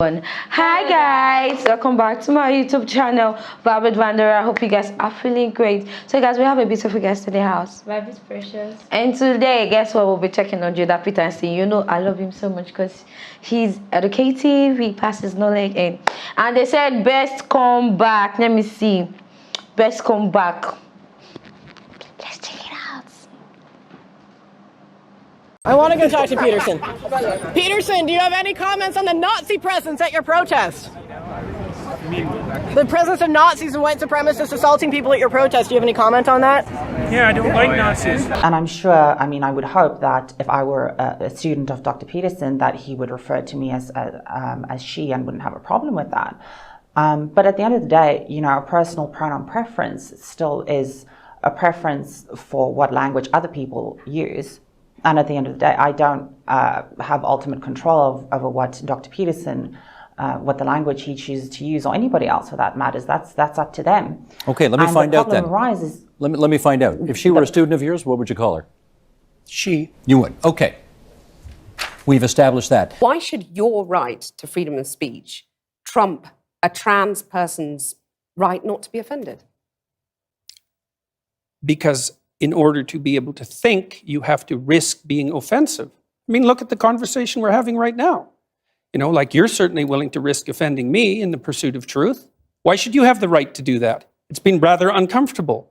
Hi guys, welcome back to my YouTube channel, Velvet Wanderer. I hope you guys are feeling great. So guys, we have a beautiful guest in the house. Life is precious. And today, guess what, we'll be checking on JORDAN Peterson. You know I love him so much because he's educative, he passes knowledge in. And they said best come back. Let me see. Best come back. Let's check it out. I want to go talk to Peterson. Peterson, do you have any comments on the Nazi presence at your protest? The presence of Nazis and white supremacists assaulting people at your protest. Do you have any comment on that? Yeah, I don't like Nazis. And I'm sure, I would hope that if I were a student of Dr. Peterson, that he would refer to me as she and wouldn't have a problem with that. But at the end of the day, a personal pronoun preference still is a preference for what language other people use. And at the end of the day, I don't have ultimate control over what Dr. Peterson, what the language he chooses to use, or anybody else for that matters. That's up to them. Okay, let me find out then. Arises, let me find out. If she were a student of yours, what would you call her? She. You would. Okay. We've established that. Why should your right to freedom of speech trump a trans person's right not to be offended? Because in order to be able to think, you have to risk being offensive. I mean, look at the conversation we're having right now. Like you're certainly willing to risk offending me in the pursuit of truth. Why should you have the right to do that? It's been rather uncomfortable.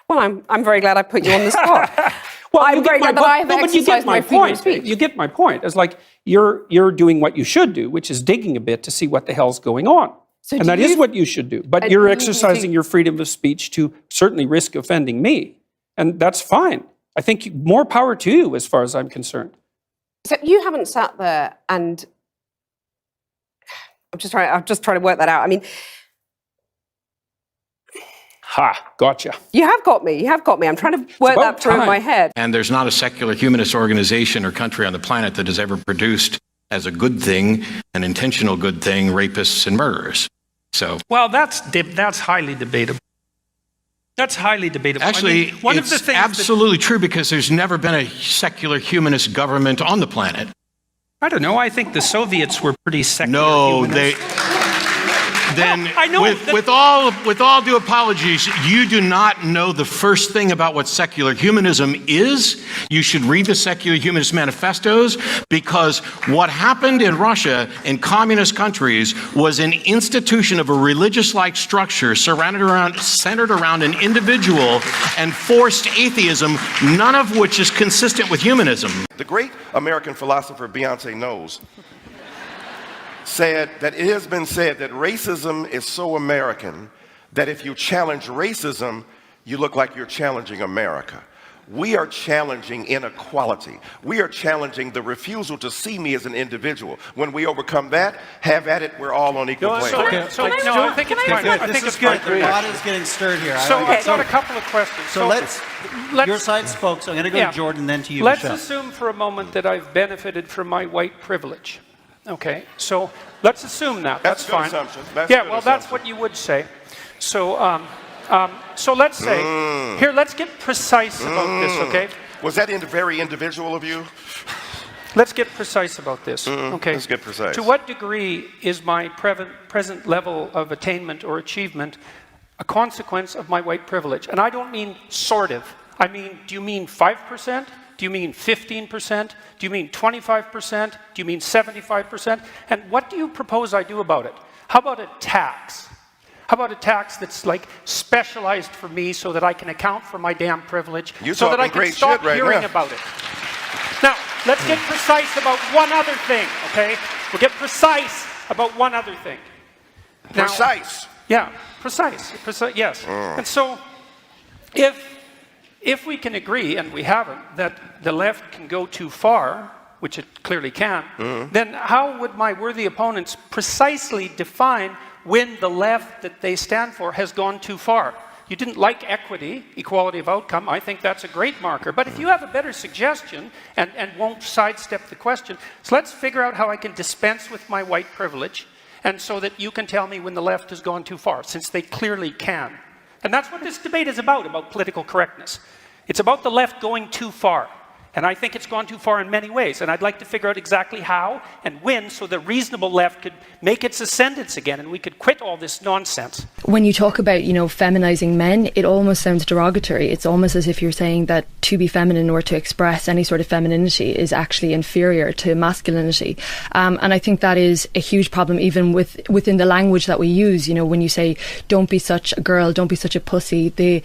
Well, I'm very glad I put you on the spot. Well, I'm very glad that I have exercised my freedom of speech. You get my point. It's like you're doing what you should do, which is digging a bit to see what the hell's going on. And that is what you should do. But you're exercising your freedom of speech to certainly risk offending me. And that's fine. I think more power to you as far as I'm concerned. So you haven't sat there and... I'm just trying to work that out. I mean... Ha, gotcha. You have got me. I'm trying to work that through in my head. And there's not a secular humanist organization or country on the planet that has ever produced as a good thing, an intentional good thing, rapists and murderers. So, well, that's highly debatable. That's highly debatable. Actually, it's absolutely true because there's never been a secular humanist government on the planet. I don't know. I think the Soviets were pretty secular. No, humanists. Then, I know with all due apologies, you do not know the first thing about what secular humanism is. You should read the Secular Humanist Manifestos, because what happened in Russia, in communist countries, was an institution of a religious-like structure centered around an individual and forced atheism, none of which is consistent with humanism. The great American philosopher Beyonce Knowles said that it has been said that racism is so American that if you challenge racism, you look like you're challenging America. We are challenging inequality. We are challenging the refusal to see me as an individual. When we overcome that, have at it, we're all on equal plane. I think it's fine. I think it's good. The pot is getting stirred here. So I've got a couple of questions. So let's your side spoke, so I'm going to go to Jordan, then to you, Let's Michelle. assume for a moment that I've benefited from my white privilege. Okay, so let's assume that. That's fine. That's what you would say. So, so let's say, here, let's get precise about this, okay? Was that very individual of you? Let's get precise about this, okay? Let's get precise. To what degree is my present level of attainment or achievement a consequence of my white privilege? And I don't mean sort of. I mean, do you mean 5%? Do you mean 15%? Do you mean 25%? Do you mean 75%? And what do you propose I do about it? How about a tax? How about a tax that's like specialized for me so that I can account for my damn privilege, so that I can stop hearing about it? Now, let's get precise about one other thing, okay? We'll get precise about one other thing. Precise? Yeah, precise, yes. And so, if we can agree, and we haven't, that the left can go too far, which it clearly can, then how would my worthy opponents precisely define when the left that they stand for has gone too far? You didn't like equity, equality of outcome. I think that's a great marker. But if you have a better suggestion and won't sidestep the question, so let's figure out how I can dispense with my white privilege, and so that you can tell me when the left has gone too far, since they clearly can. And that's what this debate is about political correctness. It's about the left going too far. And I think it's gone too far in many ways. And I'd like to figure out exactly how and when, so the reasonable left could make its ascendance again and we could quit all this nonsense. When you talk about, feminizing men, it almost sounds derogatory. It's almost as if you're saying that to be feminine or to express any sort of femininity is actually inferior to masculinity. And I think that is a huge problem even within the language that we use. When you say, don't be such a girl, don't be such a pussy, the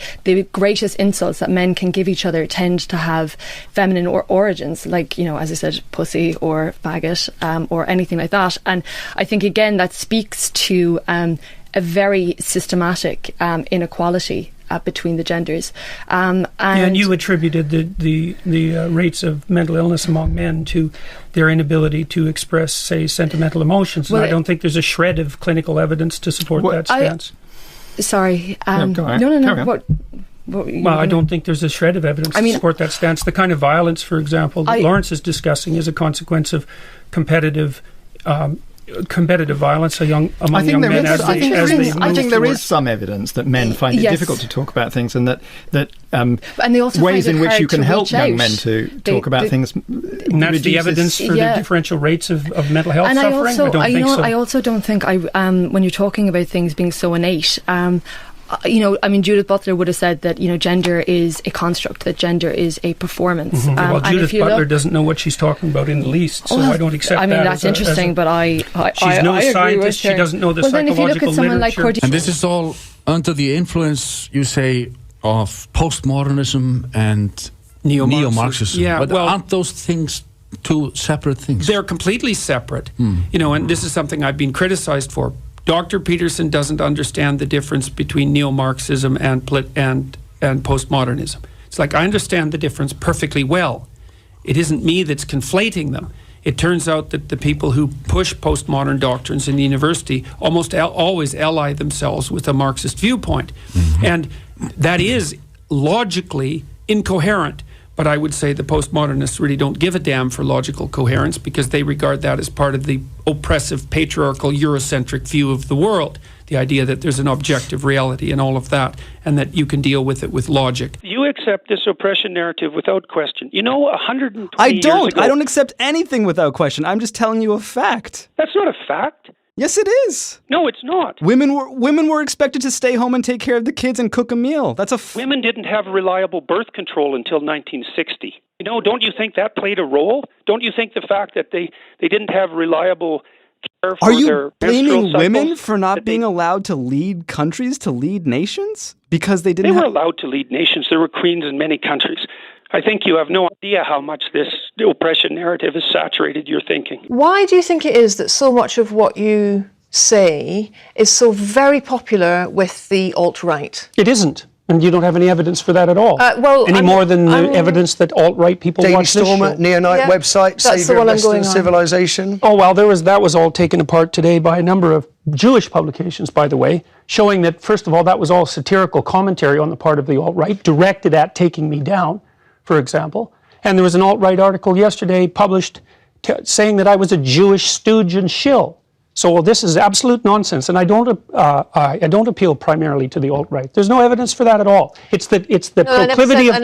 greatest insults that men can give each other tend to have feminine origins, like, as I said, pussy or faggot, or anything like that. And I think, again, that speaks to a very systematic inequality between the genders. And you attributed the rates of mental illness among men to their inability to express, say, sentimental emotions. And I don't think there's a shred of clinical evidence to support that stance. Sorry. Go ahead. No. Well, I don't think there's a shred of evidence to support that stance. The kind of violence, for example, that Lawrence is discussing is a consequence of competitive violence among young men. I think there is some evidence that men find it difficult to talk about things, and that and they also ways find in it which you can help young out. men to talk about things. And that's the evidence for the differential rates of mental health and suffering? I also don't think when you're talking about things being so innate, Judith Butler would have said that, gender is a construct, that gender is a performance. Well, Judith Butler doesn't know what she's talking about in the least, so I don't accept that. That's interesting, but she's no scientist, she doesn't know the psychological literature. And this is all under the influence, you say, of postmodernism and neo-Marxism. Yeah, but aren't those things two separate things? They're completely separate. And this is something I've been criticized for. Dr. Peterson doesn't understand the difference between neo-Marxism and postmodernism. It's like, I understand the difference perfectly well. It isn't me that's conflating them. It turns out that the people who push postmodern doctrines in the university almost always ally themselves with a Marxist viewpoint. And that is logically incoherent. But I would say the postmodernists really don't give a damn for logical coherence, because they regard that as part of the oppressive, patriarchal, Eurocentric view of the world. The idea that there's an objective reality and all of that, and that you can deal with it with logic. You accept this oppression narrative without question. 120 years ago... I don't accept anything without question. I'm just telling you a fact. That's not a fact. Yes, it is. No, it's not. Women were expected to stay home and take care of the kids and cook a meal. Women didn't have reliable birth control until 1960. Don't you think that played a role? Don't you think the fact that they didn't have reliable care for their menstrual cycles? Are you blaming women for not being allowed to lead countries, to lead nations? Because they didn't were allowed to lead nations. There were queens in many countries. I think you have no idea how much this oppression narrative has saturated your thinking. Why do you think it is that so much of what you say is so very popular with the alt-right? It isn't. And you don't have any evidence for that at all. More than the evidence that alt-right people watch this show. Neo-Nite website, Saviour of Western Civilization. Oh, well, that was all taken apart today by a number of Jewish publications, by the way, showing that, first of all, that was all satirical commentary on the part of the alt-right, directed at taking me down, for example. And there was an alt-right article yesterday published saying that I was a Jewish stooge and shill. So this is absolute nonsense, and I don't appeal primarily to the alt-right. There's no evidence for that at all. It's the proclivity of... I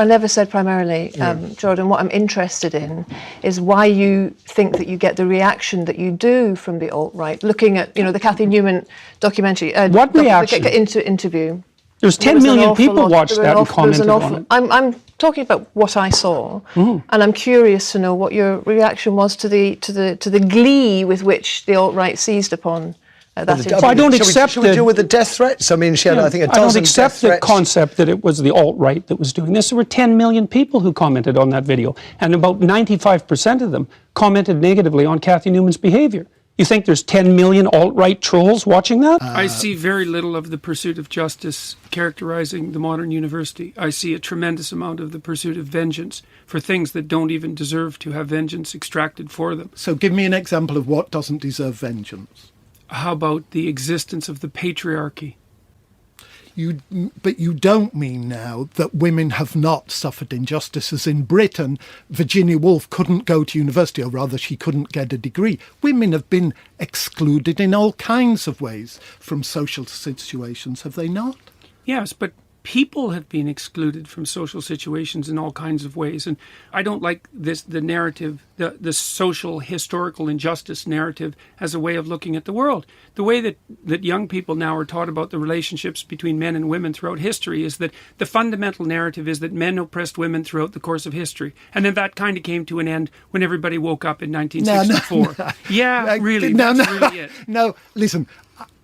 never said primarily, Jordan. What I'm interested in is why you think that you get the reaction that you do from the alt-right. Looking at the Cathy Newman documentary. What reaction? Interview. There's 10 million people watched that and commented on it. I'm talking about what I saw, and I'm curious to know what your reaction was to the glee with which the alt-right seized upon that interview. I don't accept. Should we deal with the death threats? I mean, she had, I think, a dozen. I don't accept the concept that it was the alt-right that was doing this. There were 10 million people who commented on that video, and about 95% of them commented negatively on Cathy Newman's behavior. You think there's 10 million alt-right trolls watching that? I see very little of the pursuit of justice characterizing the modern university. I see a tremendous amount of the pursuit of vengeance for things that don't even deserve to have vengeance extracted for them. So give me an example of what doesn't deserve vengeance. How about the existence of the patriarchy? But you don't mean now that women have not suffered injustices. In Britain, Virginia Woolf couldn't go to university, or rather she couldn't get a degree. Women have been excluded in all kinds of ways from social situations, have they not? Yes, but people have been excluded from social situations in all kinds of ways. And I don't like the narrative, the social historical injustice narrative as a way of looking at the world. The way that young people now are taught about the relationships between men and women throughout history is that the fundamental narrative is that men oppressed women throughout the course of history. And then that kind of came to an end when everybody woke up in 1964. No. Yeah, really. That's really it. No, listen,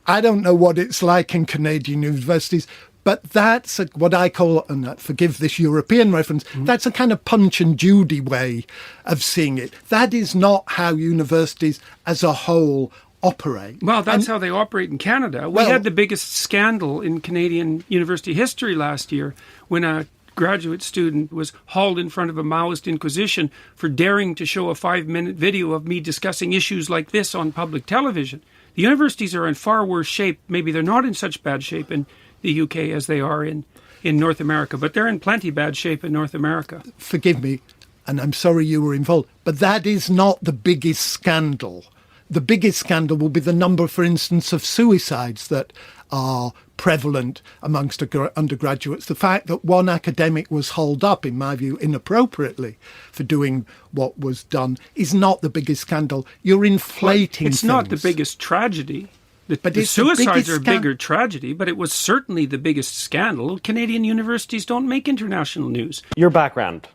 I don't know what it's like in Canadian universities, but that's what I call, and forgive this European reference, that's a kind of Punch and Judy way of seeing it. That is not how universities as a whole operate. Well, that's how they operate in Canada. We had the biggest scandal in Canadian university history last year when a graduate student was hauled in front of a Maoist inquisition for daring to show a 5-minute video of me discussing issues like this on public television. The universities are in far worse shape. Maybe they're not in such bad shape in the UK as they are in North America, but they're in plenty bad shape in North America. Forgive me, and I'm sorry you were involved, but that is not the biggest scandal. The biggest scandal will be the number, for instance, of suicides that are prevalent amongst undergraduates. The fact that one academic was holed up, in my view, inappropriately for doing what was done is not the biggest scandal. You're inflating It's things. not the biggest tragedy. The suicides are a bigger tragedy, but it was certainly the biggest scandal. Canadian universities don't make international news. Your background,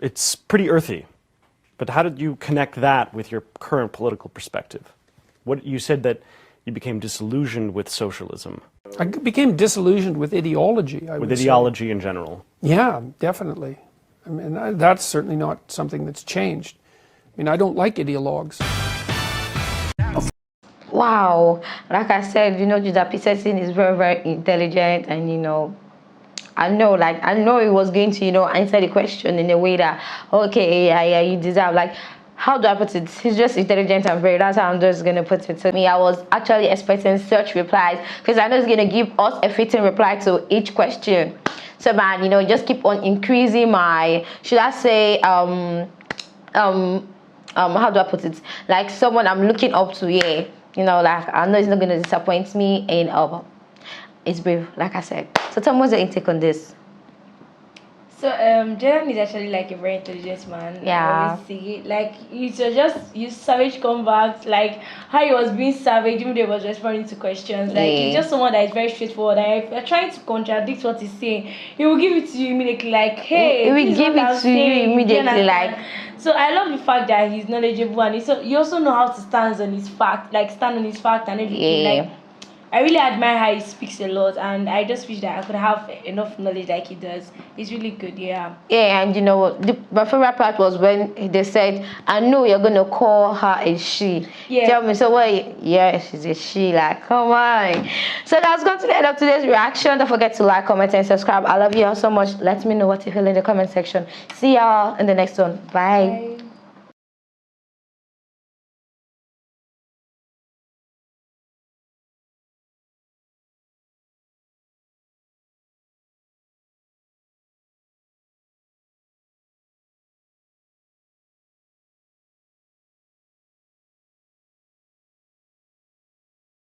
it's pretty earthy. But how did you connect that with your current political perspective? You said that you became disillusioned with socialism. I became disillusioned with ideology, I would say. With ideology in general. Yeah, definitely. I mean, that's certainly not something that's changed. I mean, I don't like ideologues. Wow. Like I said, Jordan Peterson is very, very intelligent, and, I know he was going to, answer the question in a way that, okay, yeah, you deserve, how do I put it? He's just intelligent and very, that's how I'm just going to put it. To me, I was actually expecting such replies, because I know he's going to give us a fitting reply to each question. So, man, just keep on increasing my, should I say, how do I put it? Like someone I'm looking up to, yeah. I know he's not going to disappoint me, and it's brave, like I said. So tell me, what's your intake on this? So Jordan is actually like a very intelligent man. Yeah. I always see it. Like it's just use savage comebacks, like how he was being savage even though he was responding to questions. Like he's just someone that is very straightforward. And if you're trying to contradict what he's saying, he will give it to you immediately. Like, hey, he will give it to you immediately. Like. So I love the fact that he's knowledgeable and he also know how to stand on his fact, and everything. Yeah. Like I really admire how he speaks a lot, and I just wish that I could have enough knowledge like he does. He's really good, yeah. Yeah, and my favorite part was when they said, I know you're going to call her a she. Yeah. Tell me, so what? Yeah, she's a she. Like, come on. So that's going to the end of today's reaction. Don't forget to like, comment, and subscribe. I love you all so much. Let me know what you feel in the comment section. See y'all in the next one. Bye.